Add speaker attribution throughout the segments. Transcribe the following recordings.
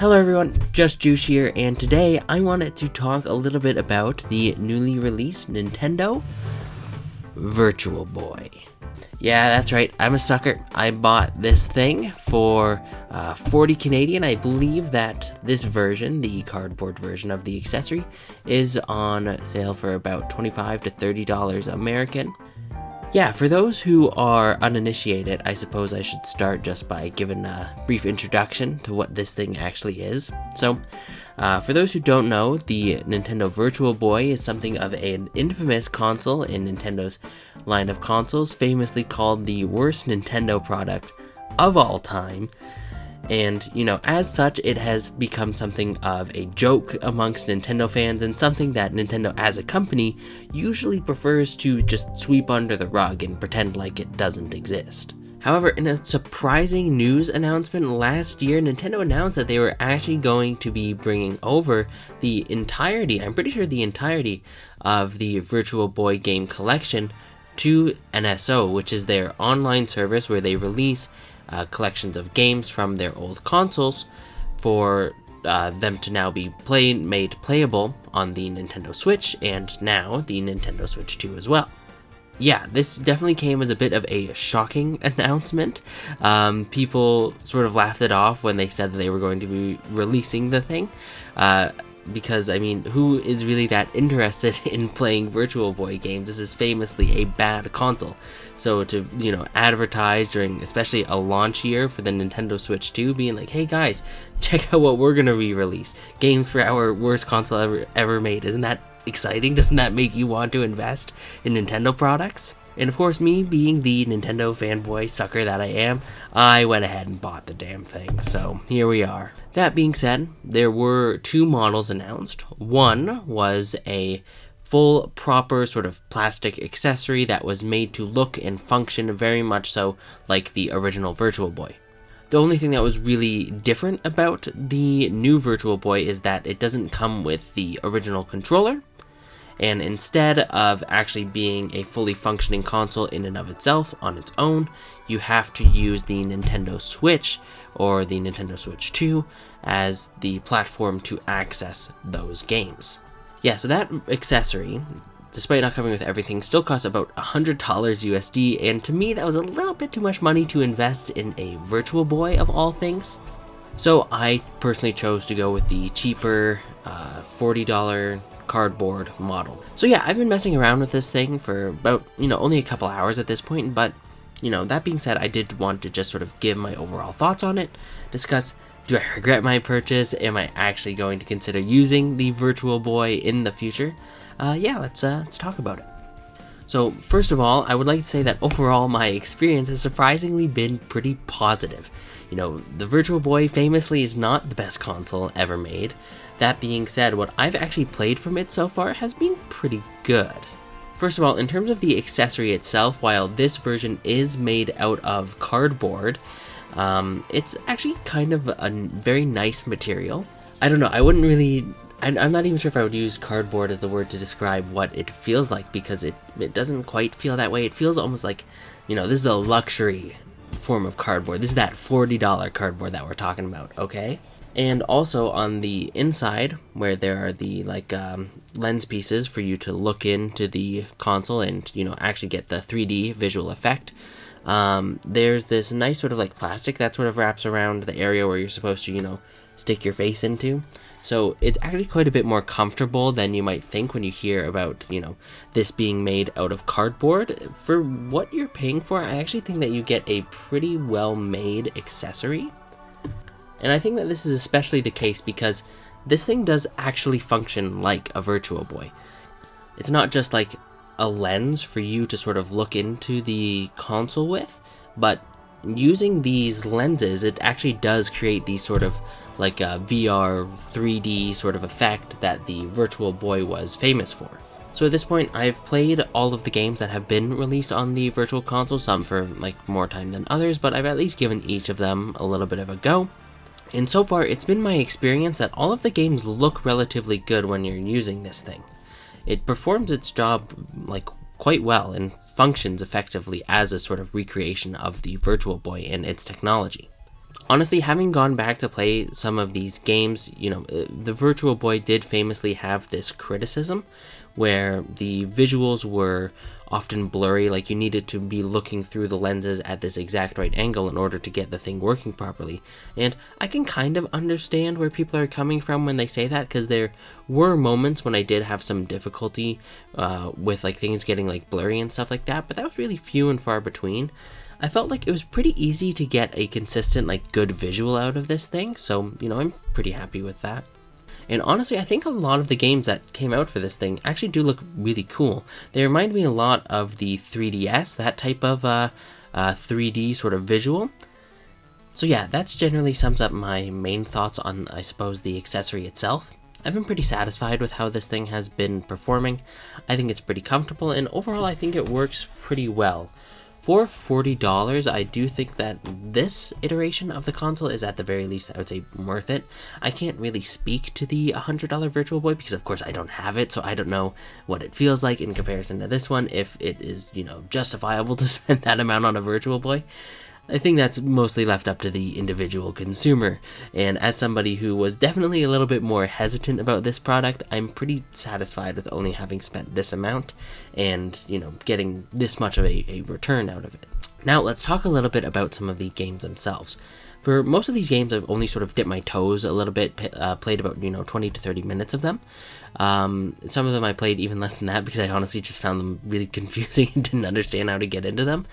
Speaker 1: Hello everyone, JustJoosh here, and today I wanted to talk a little bit about the newly released Nintendo Virtual Boy. Yeah, that's right, I'm a sucker. I bought this thing for 40 Canadian. I believe that this version, the cardboard version of the accessory, is on sale for about $25 to $30 American. Yeah, for those who are uninitiated, I suppose I should start just by giving a brief introduction to what this thing actually is. So, for those who don't know, the Nintendo Virtual Boy is something of an infamous console in Nintendo's line of consoles, famously called the worst Nintendo product of all time. And, as such, it has become something of a joke amongst Nintendo fans and something that Nintendo as a company usually prefers to just sweep under the rug and pretend like it doesn't exist. However, in a surprising news announcement last year, Nintendo announced that they were actually going to be bringing over the entirety, I'm pretty sure the entirety, of the Virtual Boy game collection to NSO, which is their online service where they release collections of games from their old consoles for them to now be made playable on the Nintendo Switch and now the Nintendo Switch 2 as well. Yeah, this definitely came as a bit of a shocking announcement. People sort of laughed it off when they said that they were going to be releasing the thing. Because, who is really that interested in playing Virtual Boy games? This is famously a bad console. So to, advertise during especially a launch year for the Nintendo Switch 2, being like, hey guys, check out what we're going to re-release. Games for our worst console ever made. Isn't that exciting? Doesn't that make you want to invest in Nintendo products? And of course, me being the Nintendo fanboy sucker that I am, I went ahead and bought the damn thing, so here we are. That being said, there were two models announced. One was a full, proper sort of plastic accessory that was made to look and function very much so like the original Virtual Boy. The only thing that was really different about the new Virtual Boy is that it doesn't come with the original controller. And instead of actually being a fully functioning console in and of itself on its own, you have to use the Nintendo Switch or the Nintendo Switch 2 as the platform to access those games. Yeah, so that accessory, despite not coming with everything, still costs about $100 USD, and to me that was a little bit too much money to invest in a Virtual Boy of all things. So I personally chose to go with the cheaper $40 cardboard model. So yeah, I've been messing around with this thing for about, only a couple hours at this point, but, that being said, I did want to just sort of give my overall thoughts on it, discuss, do I regret my purchase? Am I actually going to consider using the Virtual Boy in the future? Let's talk about it. So first of all, I would like to say that overall my experience has surprisingly been pretty positive. The Virtual Boy famously is not the best console ever made. That being said, what I've actually played from it so far has been pretty good. First of all, in terms of the accessory itself, while this version is made out of cardboard, it's actually kind of a very nice material. I don't know, I'm not even sure if I would use cardboard as the word to describe what it feels like, because it doesn't quite feel that way. It feels almost like, this is a luxury form of cardboard. This is that $40 cardboard that we're talking about, okay? And also on the inside, where there are the lens pieces for you to look into the console and actually get the 3D visual effect, there's this nice sort of plastic that sort of wraps around the area where you're supposed to stick your face into. So it's actually quite a bit more comfortable than you might think when you hear about this being made out of cardboard. For what you're paying for, I actually think that you get a pretty well made accessory. And I think that this is especially the case because this thing does actually function like a Virtual Boy. It's not just like a lens for you to sort of look into the console with, but using these lenses, it actually does create these sort of a VR 3D sort of effect that the Virtual Boy was famous for. So at this point, I've played all of the games that have been released on the Virtual Console, some for more time than others, but I've at least given each of them a little bit of a go. And so far, it's been my experience that all of the games look relatively good when you're using this thing. It performs its job quite well and functions effectively as a sort of recreation of the Virtual Boy and its technology. Honestly, having gone back to play some of these games, the Virtual Boy did famously have this criticism where the visuals were often blurry, like you needed to be looking through the lenses at this exact right angle in order to get the thing working properly. And I can kind of understand where people are coming from when they say that, because there were moments when I did have some difficulty with like things getting like blurry and stuff like that, but that was really few and far between. I felt like it was pretty easy to get a consistent, like, good visual out of this thing, so, I'm pretty happy with that. And honestly, I think a lot of the games that came out for this thing actually do look really cool. They remind me a lot of the 3DS, that type of 3D sort of visual. So yeah, that's generally sums up my main thoughts on, I suppose, the accessory itself. I've been pretty satisfied with how this thing has been performing. I think it's pretty comfortable, and overall I think it works pretty well. For $40, I do think that this iteration of the console is at the very least, I would say, worth it. I can't really speak to the $100 Virtual Boy because, of course, I don't have it, so I don't know what it feels like in comparison to this one, if it is, justifiable to spend that amount on a Virtual Boy. I think that's mostly left up to the individual consumer, and as somebody who was definitely a little bit more hesitant about this product, I'm pretty satisfied with only having spent this amount and, getting this much of a return out of it. Now, let's talk a little bit about some of the games themselves. For most of these games, I've only sort of dipped my toes a little bit, played about, 20 to 30 minutes of them. Some of them I played even less than that because I honestly just found them really confusing and didn't understand how to get into them.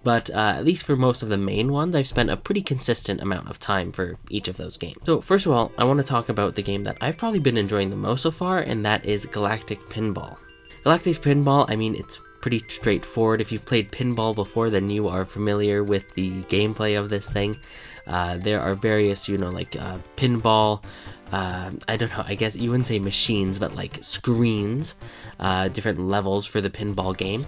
Speaker 1: But at least for most of the main ones, I've spent a pretty consistent amount of time for each of those games. So first of all, I want to talk about the game that I've probably been enjoying the most so far, and that is Galactic Pinball. Galactic Pinball, I mean, it's pretty straightforward. If you've played pinball before, then you are familiar with the gameplay of this thing. There are various, pinball, I don't know, I guess you wouldn't say machines, but like screens, different levels for the pinball game.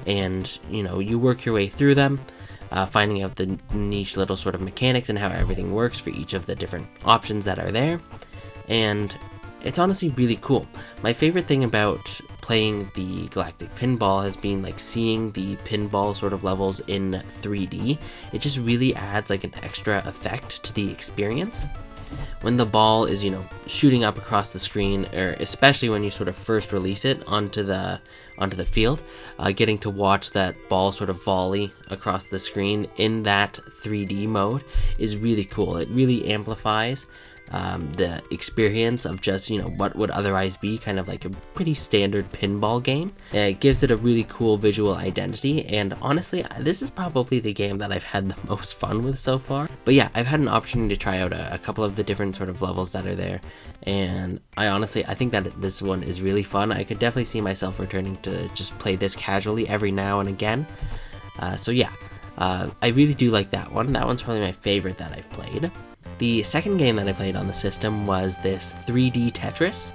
Speaker 1: And, you work your way through them, finding out the niche little sort of mechanics and how everything works for each of the different options that are there. And it's honestly really cool. My favorite thing about playing the Galactic Pinball has been like seeing the pinball sort of levels in 3D. It just really adds like an extra effect to the experience. When the ball is, shooting up across the screen, or especially when you sort of first release it onto the field, getting to watch that ball sort of volley across the screen in that 3D mode is really cool. It really amplifies the experience of just, what would otherwise be kind of like a pretty standard pinball game. It gives it a really cool visual identity, and honestly, this is probably the game that I've had the most fun with so far. But yeah, I've had an opportunity to try out a couple of the different sort of levels that are there, and I think that this one is really fun. I could definitely see myself returning to just play this casually every now and again. So yeah, I really do like that one. That one's probably my favorite that I've played. The second game that I played on the system was this 3D Tetris.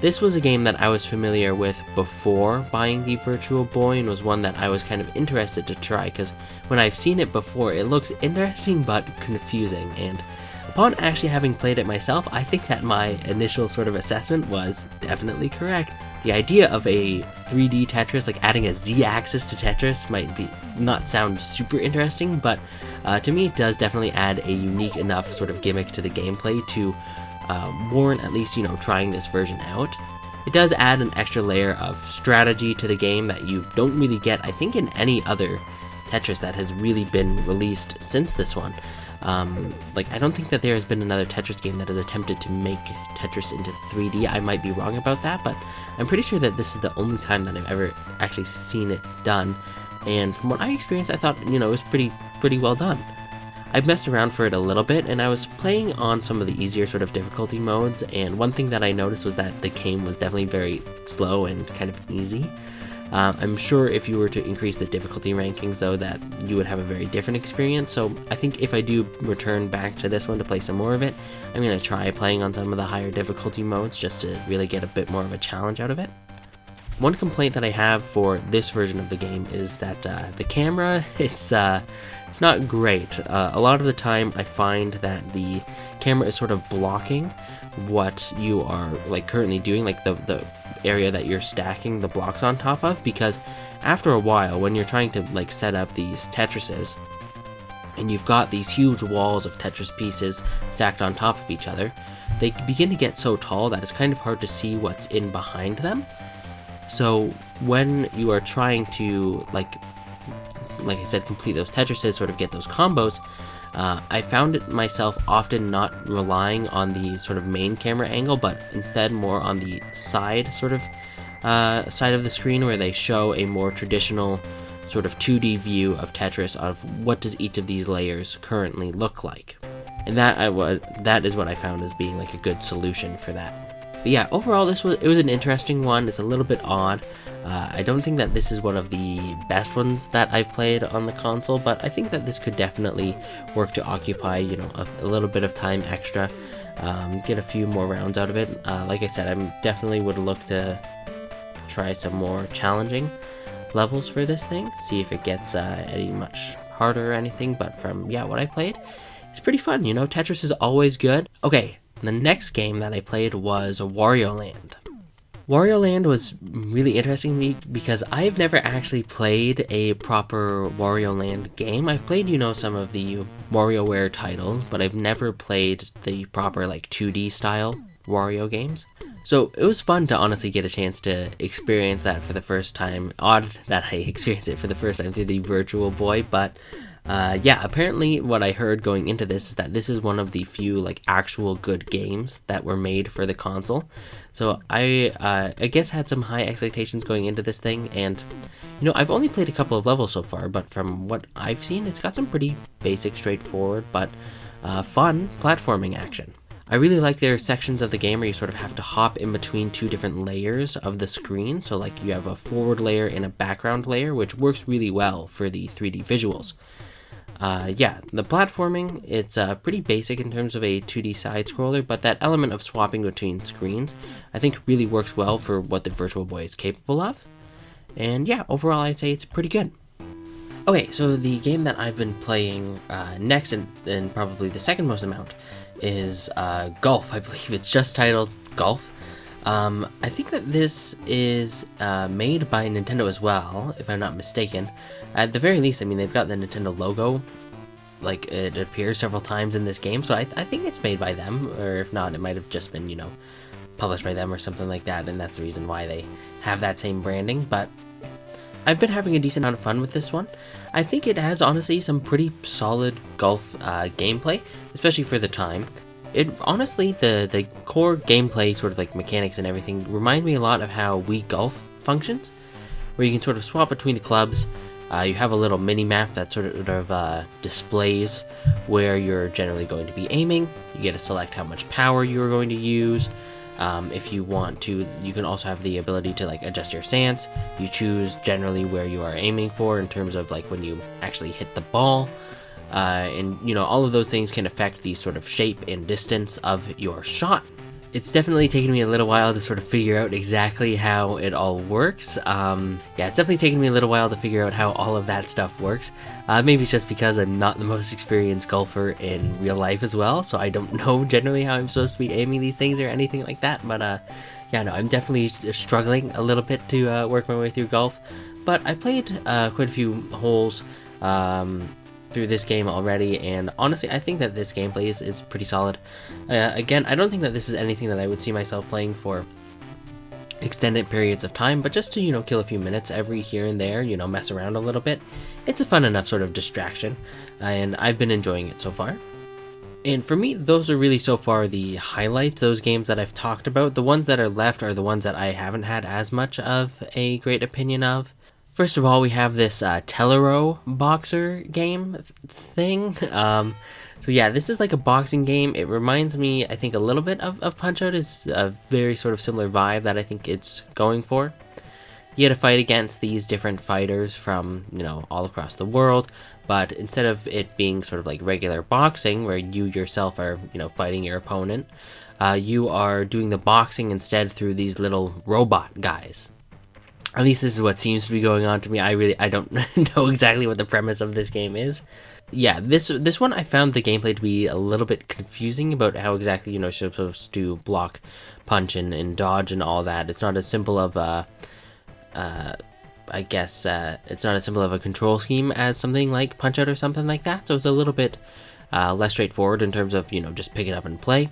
Speaker 1: This was a game that I was familiar with before buying the Virtual Boy, and was one that I was kind of interested to try, because when I've seen it before, it looks interesting but confusing, and upon actually having played it myself, I think that my initial sort of assessment was definitely correct. The idea of a 3D Tetris, like adding a Z-axis to Tetris, might not sound super interesting, but to me it does definitely add a unique enough sort of gimmick to the gameplay to warrant at least, trying this version out. It does add an extra layer of strategy to the game that you don't really get, I think, in any other Tetris that has really been released since this one. I don't think that there has been another Tetris game that has attempted to make Tetris into 3D. I might be wrong about that, but I'm pretty sure that this is the only time that I've ever actually seen it done. And from what I experienced, I thought, it was pretty well done. I've messed around for it a little bit, and I was playing on some of the easier sort of difficulty modes, and one thing that I noticed was that the game was definitely very slow and kind of easy. I'm sure if you were to increase the difficulty rankings, though, that you would have a very different experience. So I think if I do return back to this one to play some more of it, I'm going to try playing on some of the higher difficulty modes just to really get a bit more of a challenge out of it. One complaint that I have for this version of the game is that the camera, it's not great. A lot of the time I find that the camera is sort of blocking what you are currently doing, the area that you're stacking the blocks on top of, because after a while when you're trying to set up these Tetrises, and you've got these huge walls of Tetris pieces stacked on top of each other, they begin to get so tall that it's kind of hard to see what's in behind them. So when you are trying to, like I said, complete those Tetrises, sort of get those combos, I found it myself often not relying on the sort of main camera angle, but instead more on the side side of the screen, where they show a more traditional sort of 2D view of Tetris of what does each of these layers currently look like. And that is what I found as being like a good solution for that. But yeah, overall it was an interesting one. It's a little bit odd. I don't think that this is one of the best ones that I've played on the console, but I think that this could definitely work to occupy, you know, a little bit of time extra, get a few more rounds out of it. Like I said, I definitely would look to try some more challenging levels for this thing, see if it gets any much harder or anything, but from what I played, it's pretty fun. You know, Tetris is always good. Okay, the next game that I played was Wario Land. Wario Land was really interesting to me because I've never actually played a proper Wario Land game. I've played, you know, some of the WarioWare titles, but I've never played the proper like 2D style Wario games. So it was fun to honestly get a chance to experience that for the first time. Odd that I experienced it for the first time through the Virtual Boy, but apparently what I heard going into this is that this is one of the few like actual good games that were made for the console. So I guess had some high expectations going into this thing, and you know, I've only played a couple of levels so far, but from what I've seen, it's got some pretty basic, straightforward, but fun platforming action. I really like their sections of the game where you sort of have to hop in between two different layers of the screen. So like you have a forward layer and a background layer, which works really well for the 3D visuals. The platforming, it's pretty basic in terms of a 2D side scroller, but that element of swapping between screens I think really works well for what the Virtual Boy is capable of. And yeah, overall I'd say it's pretty good. Okay, so the game that I've been playing next, and probably the second most amount, is Golf. I believe it's just titled Golf. I think that this is made by Nintendo as well, if I'm not mistaken. At the very least, I mean, they've got the Nintendo logo, like it appears several times in this game, so I think it's made by them, or if not, it might have just been, you know, published by them or something like that, and that's the reason why they have that same branding. But I've been having a decent amount of fun with this one. I think it has, honestly, some pretty solid golf gameplay, especially for the time. It honestly, the core gameplay, sort of like mechanics and everything, remind me a lot of how Wii Golf functions, where you can sort of swap between the clubs. You have a little mini map that sort of displays where you're generally going to be aiming. You get to select how much power you're going to use. If you want to, you can also have the ability to like adjust your stance. You choose generally where you are aiming for in terms of like when you actually hit the ball. And you know, all of those things can affect the sort of shape and distance of your shot. It's definitely taken me a little while to sort of figure out exactly how it all works. It's definitely taken me a little while to figure out how all of that stuff works. Maybe it's just because I'm not the most experienced golfer in real life as well, so I don't know generally how I'm supposed to be aiming these things or anything like that. But I'm definitely struggling a little bit to work my way through golf. But I played quite a few holes through this game already, and honestly I think that this gameplay is pretty solid. Again, I don't think that this is anything that I would see myself playing for extended periods of time, but just to, you know, kill a few minutes every here and there, you know, mess around a little bit. It's a fun enough sort of distraction, and I've been enjoying it so far. And for me, those are really so far the highlights, those games that I've talked about. The ones that are left are the ones that I haven't had as much of a great opinion of. First of all, we have this Telero boxer game thing. So yeah, this is like a boxing game. It reminds me, I think, a little bit of Punch-Out. It's a very sort of similar vibe that I think it's going for. You had to fight against these different fighters from, you know, all across the world, but instead of it being sort of like regular boxing, where you yourself are, you know, fighting your opponent, you are doing the boxing instead through these little robot guys. At least this is what seems to be going on to me. I don't know exactly what the premise of this game is. Yeah, this one I found the gameplay to be a little bit confusing about how exactly, you know, you're supposed to block, punch, and dodge and all that. It's not as simple of I guess it's not as simple of a control scheme as something like Punch-Out or something like that, so it's a little bit less straightforward in terms of, just pick it up and play.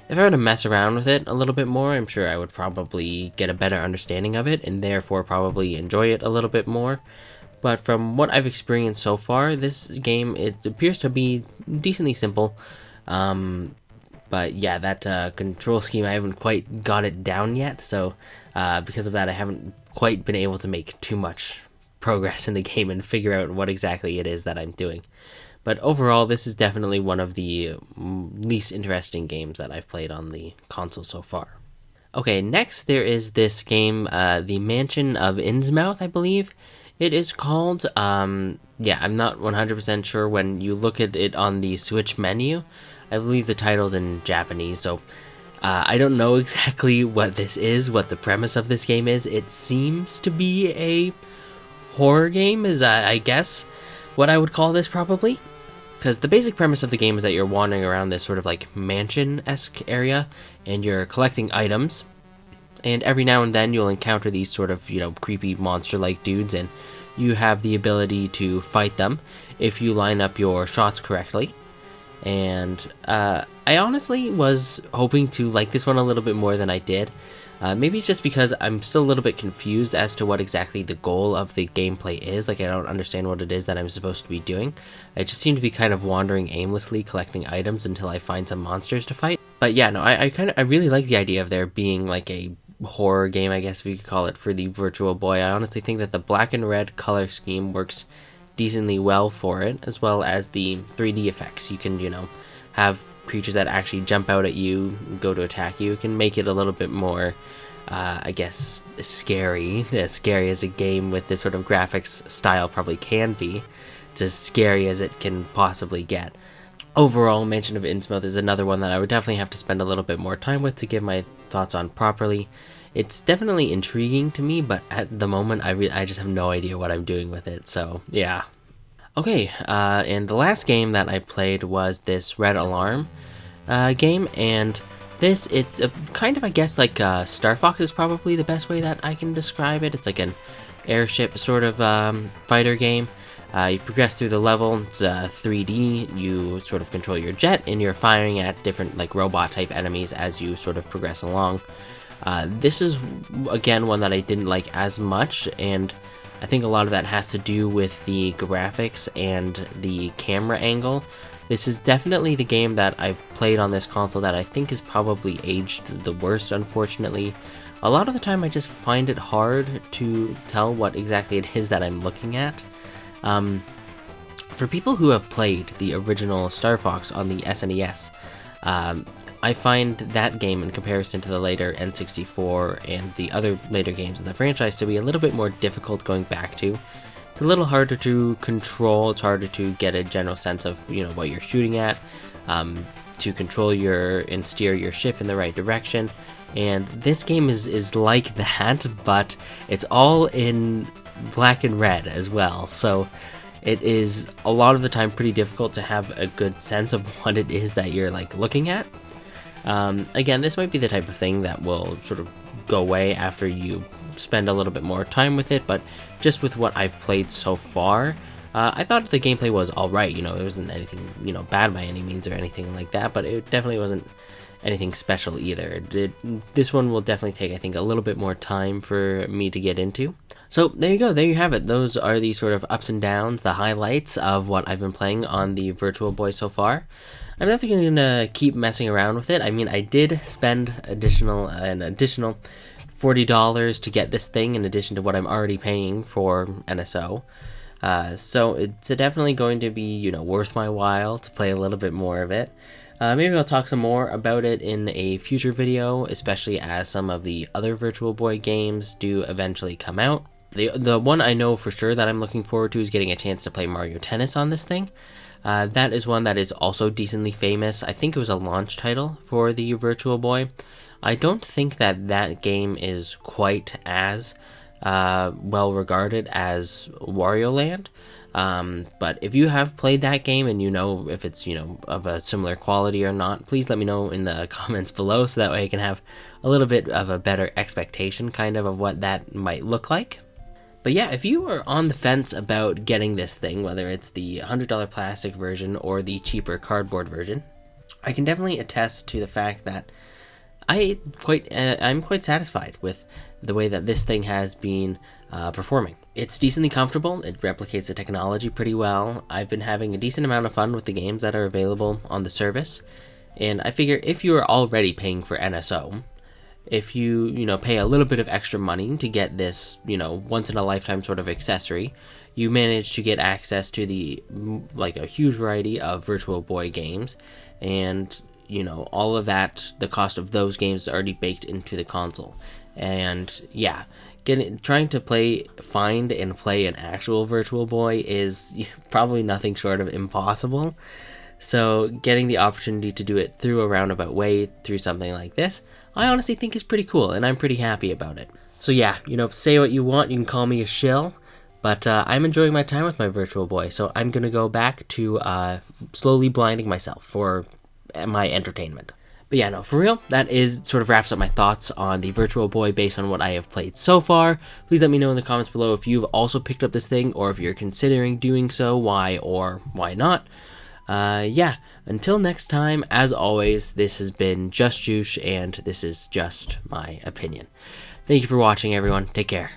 Speaker 1: If I were to mess around with it a little bit more, I'm sure I would probably get a better understanding of it, and therefore probably enjoy it a little bit more. But from what I've experienced so far, this game, it appears to be decently simple. But yeah, that control scheme, I haven't quite got it down yet, so because of that, I haven't quite been able to make too much progress in the game and figure out what exactly it is that I'm doing. But overall, this is definitely one of the least interesting games that I've played on the console so far. Okay, next there is this game, The Mansion of Innsmouth, I believe it is called. Yeah, I'm not 100% sure. When you look at it on the Switch menu, I believe the title's in Japanese, so I don't know exactly what this is, what the premise of this game is. It seems to be a horror game, is I guess what I would call this probably. Because the basic premise of the game is that you're wandering around this sort of like mansion-esque area, and you're collecting items, and every now and then you'll encounter these sort of, creepy monster-like dudes, and you have the ability to fight them if you line up your shots correctly. And I honestly was hoping to like this one a little bit more than I did. Maybe it's just because I'm still a little bit confused as to what exactly the goal of the gameplay is. Like, I don't understand what it is that I'm supposed to be doing. I just seem to be kind of wandering aimlessly, collecting items until I find some monsters to fight. But yeah, no, I really like the idea of there being like a horror game, I guess if you could call it, for the Virtual Boy. I honestly think that the black and red color scheme works decently well for it, as well as the 3D effects. You can, have creatures that actually jump out at you, go to attack you. It can make it a little bit more, I guess, scary. As scary as a game with this sort of graphics style probably can be. It's as scary as it can possibly get. Overall, Mansion of Innsmouth is another one that I would definitely have to spend a little bit more time with to give my thoughts on properly. It's definitely intriguing to me, but at the moment, I just have no idea what I'm doing with it, so yeah. Okay, and the last game that I played was this Red Alarm game, and it's a kind of, I guess, like Star Fox is probably the best way that I can describe it. It's like an airship sort of fighter game. You progress through the level. It's 3D. You sort of control your jet, and you're firing at different like robot type enemies as you sort of progress along. This is again one that I didn't like as much, and I think a lot of that has to do with the graphics and the camera angle. This is definitely the game that I've played on this console that I think is probably aged the worst, unfortunately. A lot of the time I just find it hard to tell what exactly it is that I'm looking at. For people who have played the original Star Fox on the SNES, I find that game in comparison to the later N64 and the other later games in the franchise to be a little bit more difficult going back to. It's a little harder to control, it's harder to get a general sense of, what you're shooting at, to control and steer your ship in the right direction. And this game is like that, but it's all in black and red as well, so it is a lot of the time pretty difficult to have a good sense of what it is that you're like looking at. Again, this might be the type of thing that will sort of go away after you spend a little bit more time with it, but just with what I've played so far, I thought the gameplay was alright. It wasn't anything, bad by any means or anything like that, but it definitely wasn't anything special either. This one will definitely take, I think, a little bit more time for me to get into. So there you go, there you have it. Those are the sort of ups and downs, the highlights of what I've been playing on the Virtual Boy so far. I'm definitely going to keep messing around with it. I mean, I did spend an additional $40 to get this thing in addition to what I'm already paying for NSO. So it's definitely going to be, worth my while to play a little bit more of it. Maybe I'll talk some more about it in a future video, especially as some of the other Virtual Boy games do eventually come out. The one I know for sure that I'm looking forward to is getting a chance to play Mario Tennis on this thing. That is one that is also decently famous. I think it was a launch title for the Virtual Boy. I don't think that game is quite as well regarded as Wario Land. But if you have played that game and if it's, of a similar quality or not, please let me know in the comments below so that way I can have a little bit of a better expectation kind of what that might look like. But yeah, if you are on the fence about getting this thing, whether it's the $100 plastic version or the cheaper cardboard version, I can definitely attest to the fact that I'm quite satisfied with the way that this thing has been performing. It's decently comfortable. It replicates the technology pretty well. I've been having a decent amount of fun with the games that are available on the service. And I figure if you are already paying for NSO, if you pay a little bit of extra money to get this, once in a lifetime sort of accessory, you manage to get access to a huge variety of Virtual Boy games, and all of that, the cost of those games is already baked into the console. And yeah, trying to find and play an actual Virtual Boy is probably nothing short of impossible. So getting the opportunity to do it through a roundabout way, through something like this, I honestly think is pretty cool, and I'm pretty happy about it. So yeah, say what you want, you can call me a shill, but I'm enjoying my time with my Virtual Boy, so I'm going to go back to slowly blinding myself for my entertainment. But yeah, no, for real, that sort of wraps up my thoughts on the Virtual Boy based on what I have played so far. Please let me know in the comments below if you've also picked up this thing, or if you're considering doing so, why or why not. Yeah, until next time, as always, this has been JustJoosh, and this is just my opinion. Thank you for watching, everyone. Take care.